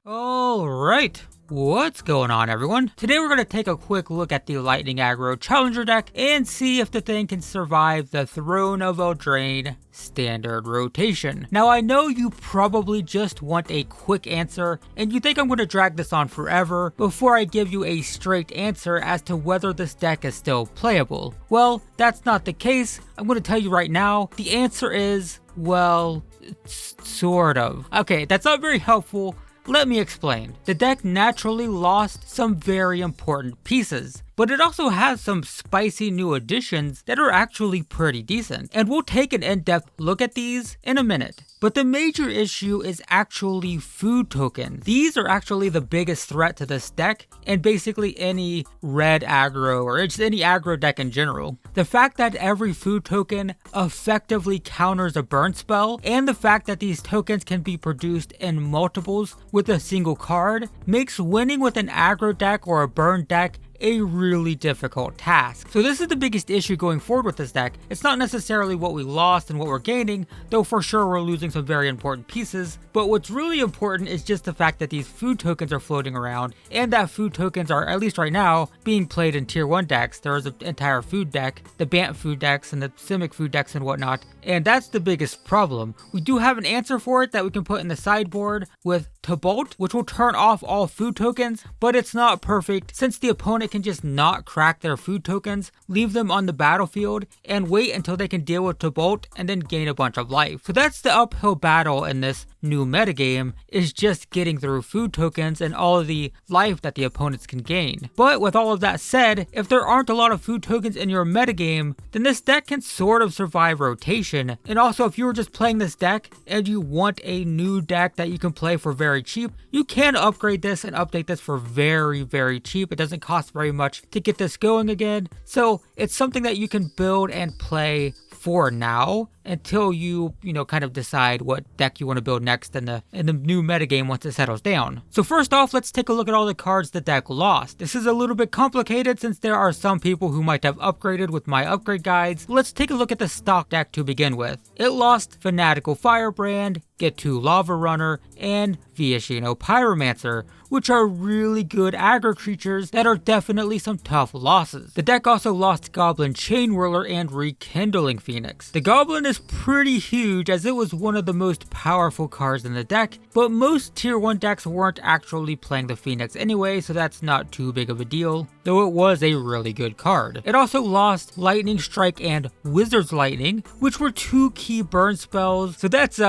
Alright, what's going on everyone? Today we're going to take a quick look at the Lightning Aggro Challenger deck and see if the thing can survive the Throne of Eldraine standard rotation. Now I know you probably just want a quick answer and you think I'm going to drag this on forever before I give you a straight answer as to whether this deck is still playable. Well, that's not the case. I'm going to tell you right now, the answer is, well, sort of. Okay, that's not very helpful. Let me explain. The deck naturally lost some very important pieces, but it also has some spicy new additions that are actually pretty decent, and we'll take an in-depth look at these in a minute. But the major issue is actually food tokens. These are actually the biggest threat to this deck, and basically any red aggro or just any aggro deck in general. The fact that every food token effectively counters a burn spell, and the fact that these tokens can be produced in multiples with a single card, makes winning with an aggro deck or a burn deck a really difficult task. So this is the biggest issue going forward with this deck. It's not necessarily what we lost and what we're gaining, though for sure we're losing some very important pieces, but what's really important is just the fact that these food tokens are floating around, and that food tokens are, at least right now, being played in tier 1 decks. There is an entire food deck, the Bant food decks and the Simic food decks and whatnot, and that's the biggest problem. We do have an answer for it that we can put in the sideboard with Tybalt, which will turn off all food tokens, but it's not perfect since the opponent can just not crack their food tokens, leave them on the battlefield, and wait until they can deal with Tybalt and then gain a bunch of life. So that's the uphill battle in this new metagame, is just getting through food tokens and all of the life that the opponents can gain. But with all of that said, if there aren't a lot of food tokens in your metagame, then this deck can sort of survive rotation. And also, if you were just playing this deck and you want a new deck that you can play for very cheap, you can upgrade this and update this for very, very cheap. It doesn't cost very much to get this going again. So it's something that you can build and play for now until you kind of decide what deck you want to build next in the new metagame once it settles down. So first off, let's take a look at all the cards the deck lost. This is a little bit complicated since there are some people who might have upgraded with my upgrade guides. Let's take a look at the stock deck to begin with. It lost Fanatical Firebrand, Get 2 Lava Runner, and Viashino Pyromancer, which are really good aggro creatures that are definitely some tough losses. The deck also lost Goblin Chainwhirler and Rekindling Phoenix. The Goblin is pretty huge as it was one of the most powerful cards in the deck, but most tier 1 decks weren't actually playing the Phoenix anyway, so that's not too big of a deal, though it was a really good card. It also lost Lightning Strike and Wizard's Lightning, which were two key burn spells, so that's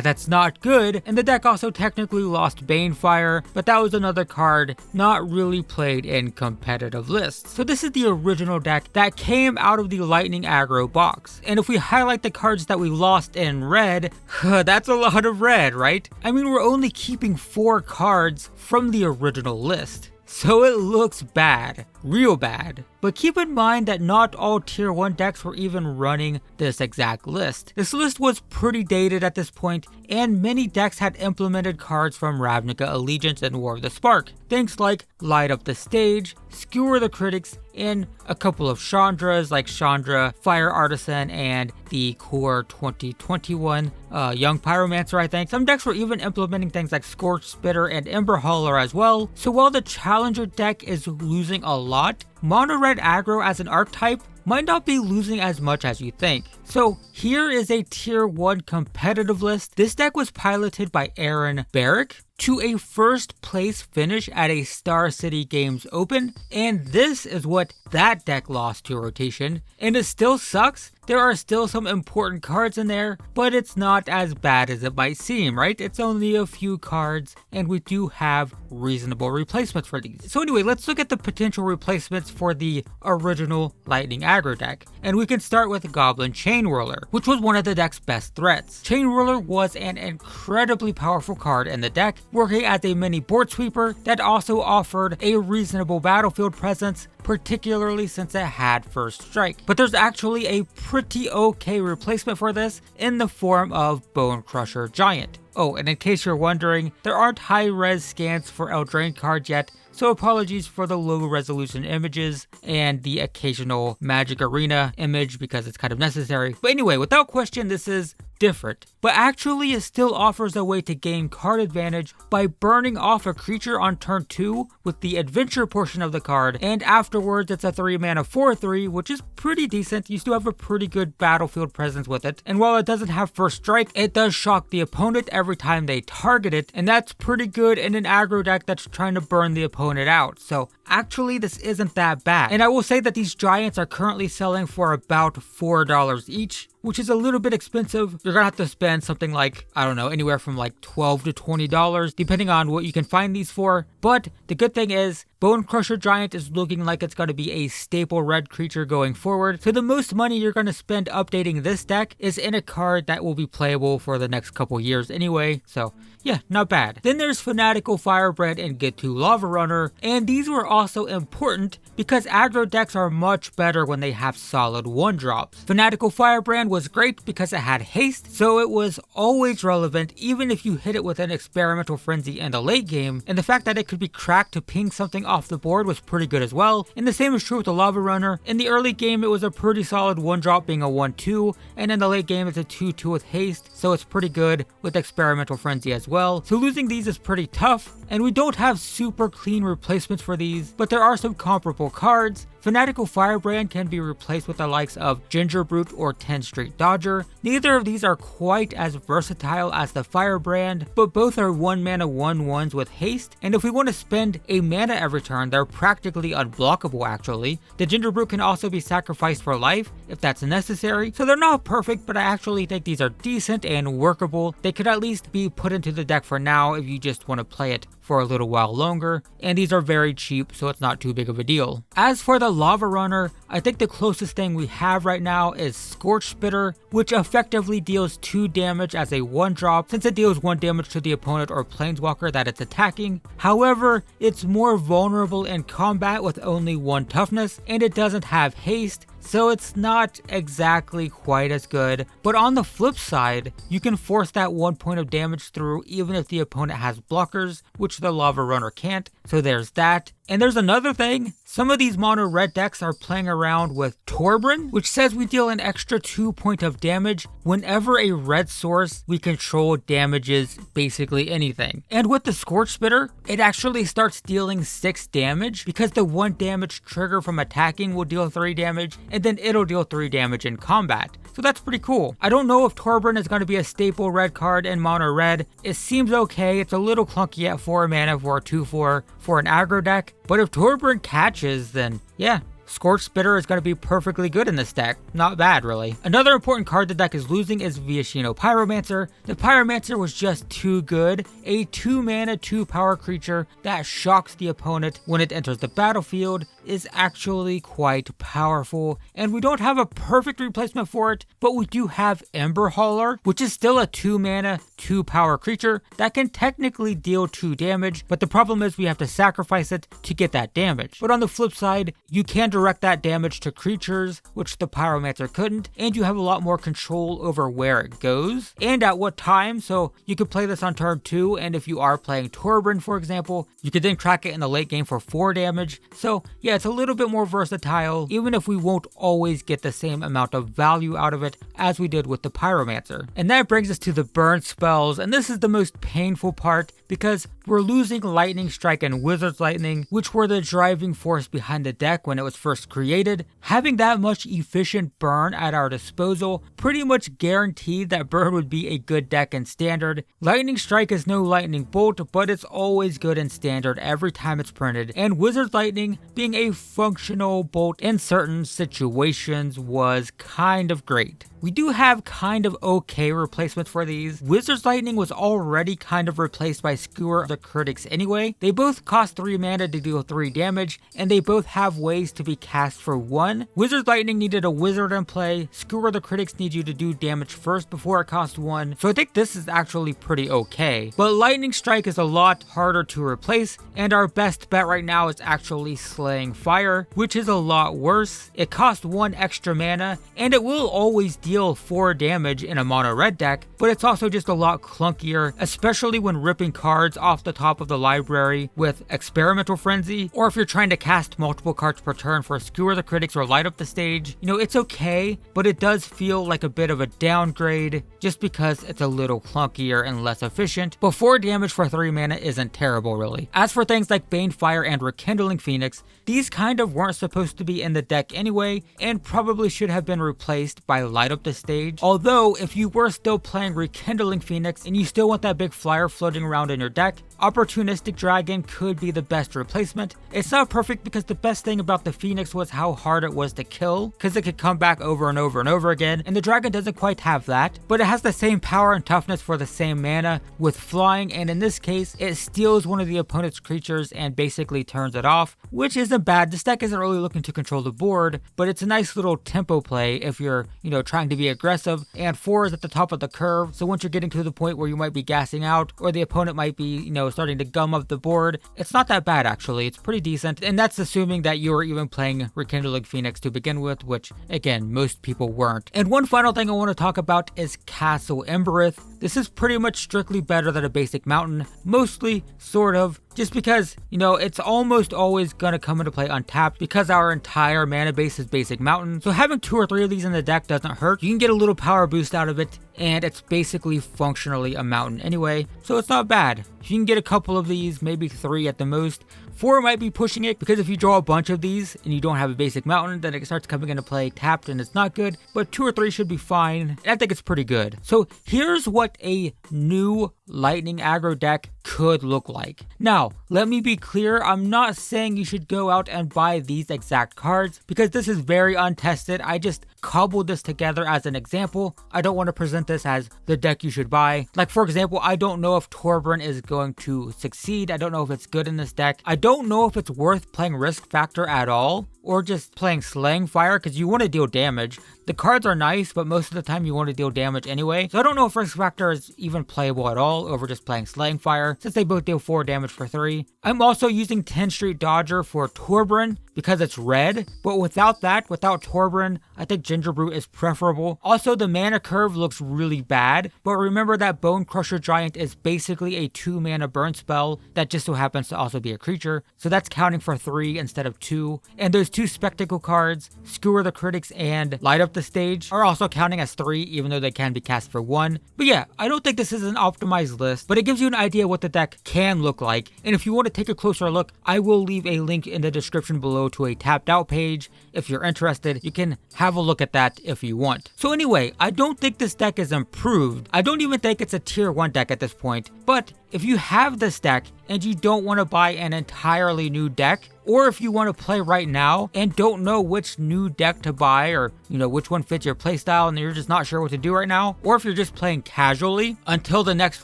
that's not good. And the deck also technically lost Banefire, but that was another card not really played in competitive lists. So this is the original deck that came out of the Lightning Aggro box. And if we highlight the cards that we lost in red, that's a lot of red, right? I mean, we're only keeping 4 cards from the original list. So it looks bad, real bad. But keep in mind that not all tier 1 decks were even running this exact list. This list was pretty dated at this point, and many decks had implemented cards from Ravnica Allegiance and War of the Spark. Things like Light Up the Stage, Skewer the Critics, and a couple of Chandras like Chandra, Fire Artisan, and the Core 2021 Young Pyromancer, I think. Some decks were even implementing things like Scorch Spitter and Ember Hauler as well. So while the Challenger deck is losing a lot, Mono Red Aggro as an archetype might not be losing as much as you think. So here is a tier 1 competitive list. This deck was piloted by Aaron Barrick to a first place finish at a Star City Games Open, and this is what that deck lost to rotation. And it still sucks. There are still some important cards in there, but it's not as bad as it might seem, right? It's only a few cards, and we do have reasonable replacements for these. So anyway, let's look at the potential replacements for the original Lightning Aggro deck. And we can start with Goblin Chainwhirler, which was one of the deck's best threats. Chainwhirler was an incredibly powerful card in the deck, working as a mini board sweeper that also offered a reasonable battlefield presence, particularly since it had first strike. But there's actually a pretty okay replacement for this in the form of Bone Crusher Giant. Oh, and in case you're wondering, there aren't high-res scans for Eldraine cards yet, so apologies for the low-resolution images and the occasional Magic Arena image because it's kind of necessary. But anyway, without question, this is different, but actually it still offers a way to gain card advantage by burning off a creature on turn 2 with the adventure portion of the card, and afterwards it's a 3 mana 4/3, which is pretty decent. You still have a pretty good battlefield presence with it, and while it doesn't have first strike, it does shock the opponent every time they target it, and that's pretty good in an aggro deck that's trying to burn the opponent out. So actually this isn't that bad, and I will say that these giants are currently selling for about $4 each, which is a little bit expensive. You're gonna have to spend something like, I don't know, anywhere from like $12 to $20, depending on what you can find these for. But the good thing is, Bone Crusher Giant is looking like it's gonna be a staple red creature going forward. So the most money you're gonna spend updating this deck is in a card that will be playable for the next couple years anyway. So yeah, not bad. Then there's Fanatical Firebrand and Get to Lava Runner, and these were also important because aggro decks are much better when they have solid 1-drops. Fanatical Firebrand was great because it had haste, so it was always relevant even if you hit it with an Experimental Frenzy in the late game, and the fact that it could be cracked to ping something off the board was pretty good as well. And the same is true with the Lava Runner. In the early game it was a pretty solid 1-drop being a 1/2, and in the late game it's a 2/2 with haste, so it's pretty good with Experimental Frenzy as well. So losing these is pretty tough, and we don't have super clean replacements for these, but there are some comparable cards. Fanatical Firebrand can be replaced with the likes of Ginger Brute or 10th Street Dodger. Neither of these are quite as versatile as the Firebrand, but both are 1 mana 1/1s with haste, and if we want to spend a mana every turn, they're practically unblockable actually. The Ginger Brute can also be sacrificed for life if that's necessary, so they're not perfect, but I actually think these are decent and workable. They could at least be put into the deck for now if you just want to play it for a little while longer, and these are very cheap, so it's not too big of a deal. As for the Lava Runner, I think the closest thing we have right now is Scorch Spitter, which effectively deals 2 damage as a 1-drop, since it deals 1 damage to the opponent or planeswalker that it's attacking. However, it's more vulnerable in combat with only 1 toughness, and it doesn't have haste, so it's not exactly quite as good. But on the flip side, you can force that 1 point of damage through even if the opponent has blockers, which the Lava Runner can't, so there's that. And there's another thing, some of these mono red decks are playing around with Torbran, which says we deal an extra 2 point of damage whenever a red source we control damages basically anything. And with the Scorch Spitter, it actually starts dealing 6 damage because the 1 damage trigger from attacking will deal 3 damage, and then it'll deal 3 damage in combat. So that's pretty cool. I don't know if Torbran is going to be a staple red card in mono red. It seems okay. It's a little clunky at 4 mana for a 2/4 for an aggro deck, but if Torbran catches, then yeah, Scorch Spitter is going to be perfectly good in this deck. Not bad, really. Another important card the deck is losing is Viashino Pyromancer. The Pyromancer was just too good. A 2 mana 2 power creature that shocks the opponent when it enters the battlefield is actually quite powerful, and we don't have a perfect replacement for it, but we do have Ember Hauler, which is still a 2 mana 2 power creature that can technically deal 2 damage, but the problem is we have to sacrifice it to get that damage. But on the flip side, you can direct that damage to creatures, which the Pyromancer couldn't, and you have a lot more control over where it goes and at what time. So you could play this on turn 2, and if you are playing Torbran, for example, you could then crack it in the late game for 4 damage. So yeah, it's a little bit more versatile, even if we won't always get the same amount of value out of it as we did with the Pyromancer. And that brings us to the burn spells, and this is the most painful part because we're losing Lightning Strike and Wizard's Lightning, which were the driving force behind the deck when it was first created. Having that much efficient burn at our disposal pretty much guaranteed that burn would be a good deck in standard. Lightning Strike is no lightning bolt, but it's always good in standard every time it's printed, and Wizard's Lightning being a functional bolt in certain situations was kind of great. We do have kind of okay replacements for these. Wizard's Lightning was already kind of replaced by Skewer the Critics anyway. They both cost 3 mana to deal 3 damage, and they both have ways to be cast for 1. Wizard's Lightning needed a wizard in play. Skewer the Critics needs you to do damage first before it costs 1, so I think this is actually pretty okay. But Lightning Strike is a lot harder to replace, and our best bet right now is actually Slaying Fire, which is a lot worse. It costs 1 extra mana, and it will always deal deal 4 damage in a mono red deck, but it's also just a lot clunkier, especially when ripping cards off the top of the library with Experimental Frenzy, or if you're trying to cast multiple cards per turn for Skewer the Critics or Light Up the Stage. You know, it's okay, but it does feel like a bit of a downgrade just because it's a little clunkier and less efficient, but 4 damage for 3 mana isn't terrible really. As for things like Banefire and Rekindling Phoenix, these kind of weren't supposed to be in the deck anyway, and probably should have been replaced by Light Up the Stage. Although, if you were still playing Rekindling Phoenix and you still want that big flyer floating around in your deck, Opportunistic Dragon could be the best replacement. It's not perfect because the best thing about the Phoenix was how hard it was to kill, because it could come back over and over and over again, and the Dragon doesn't quite have that, but it has the same power and toughness for the same mana with flying, and in this case, it steals one of the opponent's creatures and basically turns it off, which isn't bad. This deck isn't really looking to control the board, but it's a nice little tempo play if you're, trying to be aggressive, and 4 is at the top of the curve, so once you're getting to the point where you might be gassing out, or the opponent might be, starting to gum up the board, it's not that bad actually. It's pretty decent, and that's assuming that you were even playing Rekindling Phoenix to begin with, which again, most people weren't. And one final thing I want to talk about is Castle Embereth. This is pretty much strictly better than a basic mountain, mostly, sort of, just because, it's almost always going to come into play untapped because our entire mana base is basic mountain. So having 2 or 3 of these in the deck doesn't hurt. You can get a little power boost out of it, and it's basically functionally a mountain anyway, so it's not bad. If you can get a couple of these, maybe 3 at the most. 4 might be pushing it, because if you draw a bunch of these and you don't have a basic mountain, then it starts coming into play tapped and it's not good, but 2 or 3 should be fine, and I think it's pretty good. So here's what a new Lightning Aggro deck could look like. Now, let me be clear, I'm not saying you should go out and buy these exact cards, because this is very untested. I just cobbled this together as an example. I don't want to present this as the deck you should buy. Like, for example, I don't know if Torbran is going to succeed. I don't know if it's good in this deck. I don't know if it's worth playing Risk Factor at all, or just playing Slaying Fire, because you want to deal damage. The cards are nice, but most of the time you want to deal damage anyway. So I don't know if Risk Factor is even playable at all over just playing Slaying Fire, since they both deal 4 damage for 3. I'm also using 10th Street Dodger for Torbran, because it's red, but without Torbran, I think Gingerbrew is preferable. Also, the mana curve looks really bad, but remember that Bone Crusher Giant is basically a 2 mana burn spell that just so happens to also be a creature, so that's counting for 3 instead of 2. And those 2 Spectacle cards, Skewer the Critics and Light Up the Stage, are also counting as 3, even though they can be cast for 1. But yeah, I don't think this is an optimized list, but it gives you an idea what the deck can look like. And if you want to take a closer look, I will leave a link in the description below to a tapped out page. If you're interested, you can have a look at that if you want. So anyway, I don't think this deck is improved. I don't even think it's a tier 1 deck at this point, but if you have this deck and you don't want to buy an entirely new deck, or if you want to play right now and don't know which new deck to buy, or which one fits your playstyle and you're just not sure what to do right now, or if you're just playing casually until the next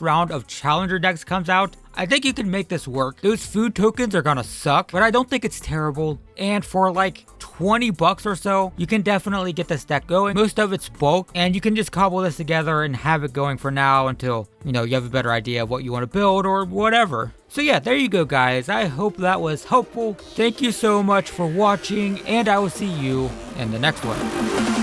round of challenger decks comes out, I think you can make this work. Those food tokens are gonna suck, but I don't think it's terrible. And for like $20 or so, you can definitely get this deck going. Most of it's bulk, and you can just cobble this together and have it going for now until, you have a better idea of what you want to build or whatever. So yeah, there you go guys. I hope that was helpful. Thank you so much for watching, and I will see you in the next one.